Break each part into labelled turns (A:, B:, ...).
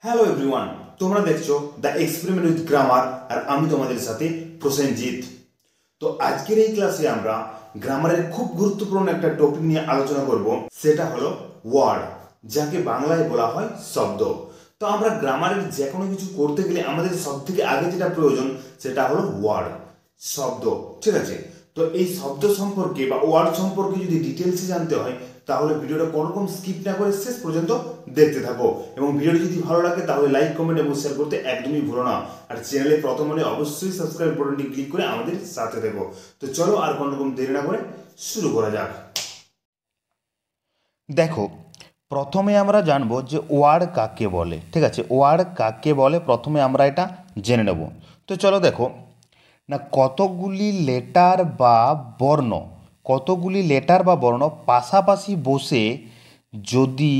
A: Hello everyone, তোমরা দেখছো the experiment with grammar আর আমি তোমাদের সাথে প্রসেনজিৎ। তো আজকের এই ক্লাসে আমরা গ্রামারের খুব গুরুত্বপূর্ণ একটা টপিক নিয়ে আলোচনা করব, সেটা হলো ওয়ার্ড, যাকে বাংলায় বলা হয় শব্দ। তো আমরা গ্রামারের যে কোনো কিছু করতে গেলে আমাদের সব থেকে আগে যেটা প্রয়োজন সেটা হলো ওয়ার্ড, শব্দ। ঠিক আছে, তো এই শব্দ সম্পর্কে বা ওয়ার্ড সম্পর্কে যদি ডিটেলসে জানতে হয় তাহলে ভিডিওটা কোনোরকম স্কিপ না করে শেষ পর্যন্ত দেখতে থাকো, এবং ভিডিওটি যদি ভালো লাগে তাহলে লাইক, কমেন্ট এবং শেয়ার করতে একদমই ভুলো না। আর চ্যানেলে প্রথম হলে অবশ্যই সাবস্ক্রাইব বাটনটি ক্লিক করে আমাদের সাথে থেকো। তো চলো আর কোনোরকম দেরি না করে শুরু করা যাক। দেখো, প্রথমে আমরা জানবো যে ওয়ার্ড কাকে বলে। ঠিক আছে, ওয়ার্ড কাকে বলে প্রথমে আমরা এটা জেনে নেব। তো চলো দেখো না, কতগুলি লেটার বা বর্ণ পাশাপাশি বসে যদি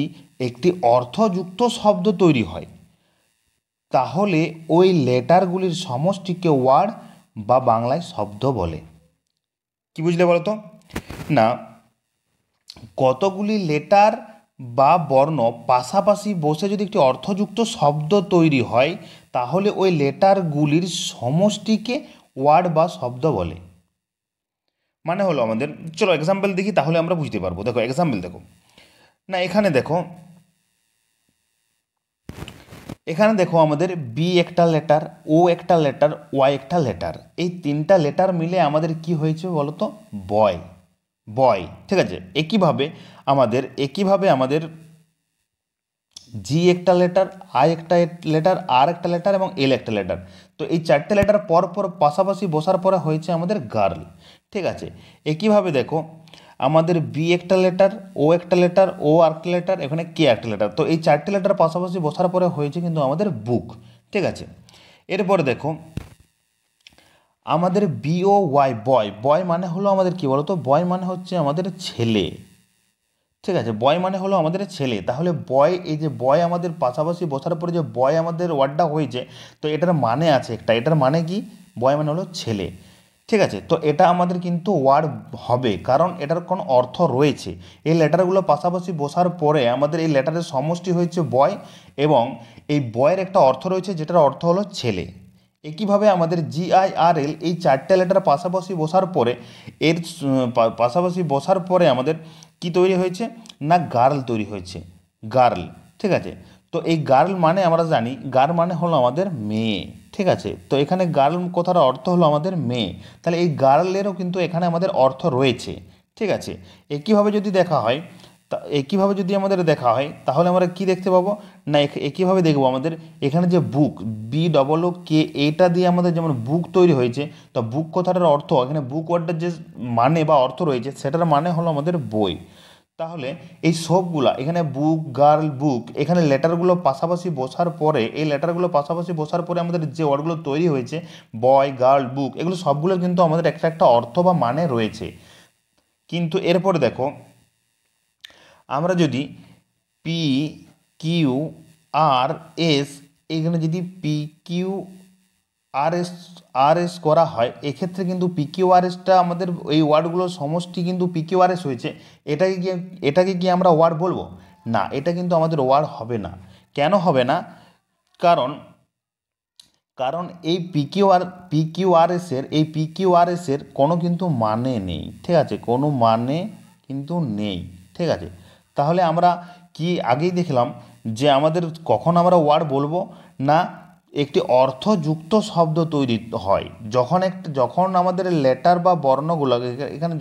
A: একটি অর্থযুক্ত শব্দ তৈরি হয় তাহলে ওই লেটারগুলির সমষ্টিকে ওয়ার্ড বা বাংলায় শব্দ বলে। কি বুঝলে বলো তো? না, কতগুলি লেটার বা বর্ণ পাশাপাশি বসে যদি একটি অর্থযুক্ত শব্দ তৈরি হয় তাহলে ওই লেটারগুলির সমষ্টিকে ওয়ার্ড বা শব্দ বলে। মানে হলো আমাদের, চলো এক্সাম্পল দেখি তাহলে আমরা বুঝতে পারবো। দেখো এক্সাম্পল দেখো না, এখানে দেখো আমাদের বি একটা লেটার, ও একটা লেটার, ওয়াই একটা লেটার, এই তিনটা লেটার মিলে আমাদের কি হয়েছে বলো তো? বয়। বয়, ঠিক আছে। একইভাবে আমাদের জি একটা লেটার, আই একটা লেটার, আর একটা লেটার এবং এল একটা লেটার। তো এই চারটে লেটার পর পর পাশাপাশি বসার পরে হয়েছে আমাদের গার্ল। ঠিক আছে, একইভাবে দেখো আমাদের বি একটা লেটার, ও একটা লেটার, ও আরেকটা লেটার, এখানে কে একটা লেটার। তো এই চারটে লেটার পাশাপাশি বসার পরে হয়েছে কিন্তু আমাদের বুক। ঠিক আছে, এরপরে দেখো আমাদের বিও ওয়াই, বয়। বয় মানে হলো আমাদের কি বলতো? বয় মানে হচ্ছে আমাদের ছেলে। ঠিক আছে, বয় মানে হলো আমাদের ছেলে। তাহলে বয়, এই যে বয় আমাদের পাশাপাশি বসার পরে যে বয় আমাদের ওয়ার্ডটা হয়েছে, তো এটার মানে আছে একটা, এটার মানে কি? বয় মানে হলো ছেলে। ঠিক আছে, তো এটা আমাদের কিন্তু ওয়ার্ড হবে, কারণ এটার কোনো অর্থ রয়েছে। এই লেটারগুলো পাশাপাশি বসার পরে আমাদের এই লেটারের সমষ্টি হয়েছে বয়, এবং এই বয়ের একটা অর্থ রয়েছে যেটার অর্থ হলো ছেলে। একইভাবে আমাদের জিআইআরএল, এই চারটে লেটার পাশাপাশি বসার পরে এর পাশাপাশি বসার পরে আমাদের কি তৈরি হয়েছে? না গার্ল তৈরি হয়েছে, গার্ল। ঠিক আছে, তো এই গার্ল মানে আমরা জানি গার্ল মানে হলো আমাদের মেয়ে। ঠিক আছে, তো এখানে গার্ল কথার অর্থ হলো আমাদের মেয়ে, তাহলে এই গার্লেরও কিন্তু এখানে আমাদের অর্থ রয়েছে। ঠিক আছে, একইভাবে যদি দেখা হয় একইভাবে যদি আমাদের দেখা হয় তাহলে আমরা কি দেখতে পাবো? না একইভাবে দেখবো আমাদের এখানে যে বুক, বি ডবল ও কে, এটা দিয়ে আমাদের যেমন বুক তৈরি হয়েছে, তো বুক কথাটার অর্থ, এখানে বুক ওয়ার্ডটার যে মানে বা অর্থ রয়েছে সেটার মানে হলো আমাদের বই। তাহলে এই সবগুলা এখানে বুক, গার্ল, বুক, এখানে লেটারগুলো পাশাপাশি বসার পরে, এই লেটারগুলো পাশাপাশি বসার পরে আমাদের যে ওয়ার্ডগুলো তৈরি হয়েছে বয়, গার্ল, বুক, এগুলো সবগুলো কিন্তু আমাদের একটা একটা অর্থ বা মানে রয়েছে। কিন্তু এরপরে দেখো আমরা যদি পি কিউ আর এস, এখানে যদি পি কিউ আর এস করা হয়, এক্ষেত্রে কিন্তু পি কিউ আর এসটা আমাদের এই ওয়ার্ডগুলোর সমষ্টি কিন্তু পি কিউ আর এস হয়েছে। এটাকে কি আমরা ওয়ার্ড বলবো? না, এটা কিন্তু আমাদের ওয়ার্ড হবে না। কেন হবে না? কারণ কারণ এই পি কিউ আর এসের কোনো কিন্তু মানে নেই। ঠিক আছে, কোনো মানে কিন্তু নেই। ঠিক আছে, তাহলে আমরা কি আগেই দেখলাম যে আমাদের কখন আমরা ওয়ার্ড বলবো? না, একটি অর্থযুক্ত শব্দ তৈরি হয় যখন আমাদের লেটার বা বর্ণগুলো, এখানে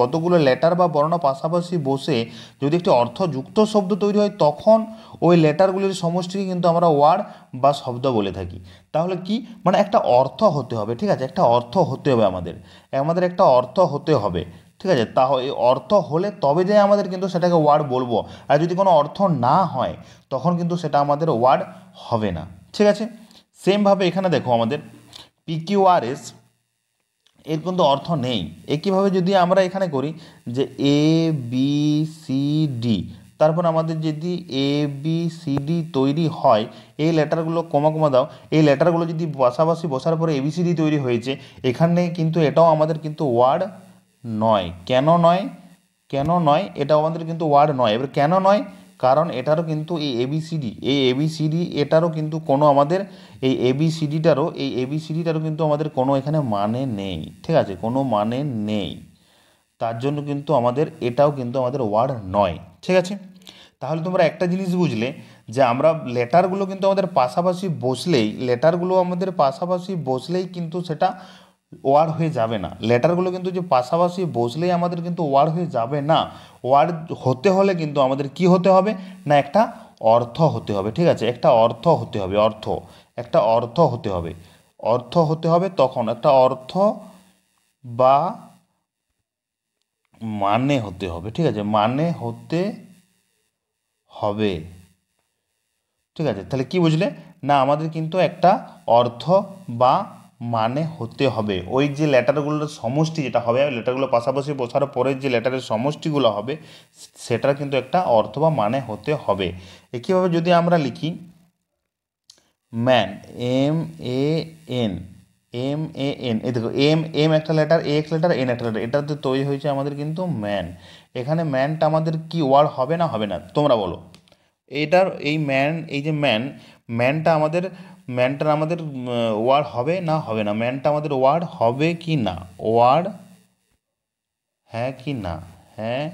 A: কতগুলো লেটার বা বর্ণ পাশাপাশি বসে যদি একটি অর্থযুক্ত শব্দ তৈরি হয় তখন ওই লেটারগুলির সমষ্টিকে কিন্তু আমরা ওয়ার্ড বা শব্দ বলে থাকি। তাহলে কি মানে একটা অর্থ হতে হবে। ঠিক আছে, একটা অর্থ হতে হবে আমাদের একটা অর্থ হতে হবে। ঠিক আছে, তাহলে এই অর্থ হলে তবে যে আমাদের কিন্তু সেটাকে ওয়ার্ড বলবো, আর যদি কোনো অর্থ না হয় তখন কিন্তু সেটা আমাদের ওয়ার্ড হবে না। ঠিক আছে, সেমভাবে এখানে দেখো আমাদের পিকিউআরএস, এর কিন্তু অর্থ নেই। একইভাবে যদি আমরা এখানে করি যে এ বি সি ডি, তারপর আমাদের যদি এ বি সি ডি তৈরি হয়, এই লেটারগুলো কমা কমা দাও, এই লেটারগুলো যদি পাশাপাশি বসার পরে এবিসিডি তৈরি হয়েছে, এখানে কিন্তু এটাও আমাদের কিন্তু ওয়ার্ড নয়। কেন নয়? এটাও আমাদের কিন্তু ওয়ার্ড নয়। এবার কেন নয়? কারণ এটারও কিন্তু এই এবিসিডি এটারও কিন্তু কোনো আমাদের এই এবিসিডিটারও কিন্তু আমাদের কোনো এখানে মানে নেই, ঠিক আছে, কোনো মানে নেই। তার জন্য কিন্তু আমাদের এটাও কিন্তু আমাদের ওয়ার্ড নয়, ঠিক আছে। তাহলে তোমরা একটা জিনিস বুঝলে যে আমরা লেটারগুলো কিন্তু আমাদের পাশাপাশি বসলেই কিন্তু সেটা ওয়ার্ড হয়ে যাবে না। লেটারগুলো কিন্তু যে পাশাপাশি বসলেই আমাদের কিন্তু ওয়ার্ড হয়ে যাবে না। ওয়ার্ড হতে হলে কিন্তু আমাদের কি হতে হবে না, একটা অর্থ হতে হবে, ঠিক আছে, একটা অর্থ হতে হবে, একটা অর্থ হতে হবে তখন একটা অর্থ বা মানে হতে হবে, ঠিক আছে, মানে হতে হবে, ঠিক আছে। তাহলে কি বুঝলে না, আমাদের কিন্তু একটা অর্থ বা মানে হতে হবে। ওই যে লেটারগুলোর সমষ্টি যেটা হবে, লেটারগুলো পাশাপাশি বসার পরে যে লেটারের সমষ্টিগুলো হবে সেটার কিন্তু একটা অর্থ বা মানে হতে হবে। একইভাবে যদি আমরা লিখি ম্যান, MAN, এই দেখো এম একটা লেটার, এ একটা লেটার, এন একটা লেটার, এটাতে তৈরি হয়েছে আমাদের কিন্তু ম্যান। এখানে ম্যানটা আমাদের কি ওয়ার্ড হবে না হবে না তোমরা বলো? এটার এই ম্যান, এই যে ম্যানটার আমাদের ওয়ার্ড হবে না হবে না? ম্যানটা আমাদের ওয়ার্ড হবে কি না? ওয়ার্ড হ্যাঁ কি না? হ্যাঁ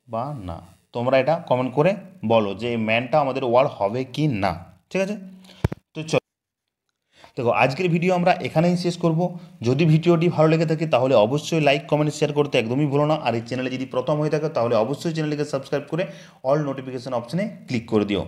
A: বা না? তোমরা এটা কমেন্ট করে বলো যে ম্যানটা আমাদের ওয়ার্ড হবে কি না, ঠিক আছে। তো চলো, দেখো আজকের ভিডিও আমরা এখানেই শেষ করব। যদি ভিডিওটি ভালো লেগে থাকে তাহলে অবশ্যই লাইক কমেন্ট শেয়ার করতে একদমই ভুলো না। আর এই চ্যানেলে যদি প্রথম হয়ে থাকে তাহলে অবশ্যই চ্যানেলটিকে সাবস্ক্রাইব করে অল নোটিফিকেশন অপশানে ক্লিক করে দিও।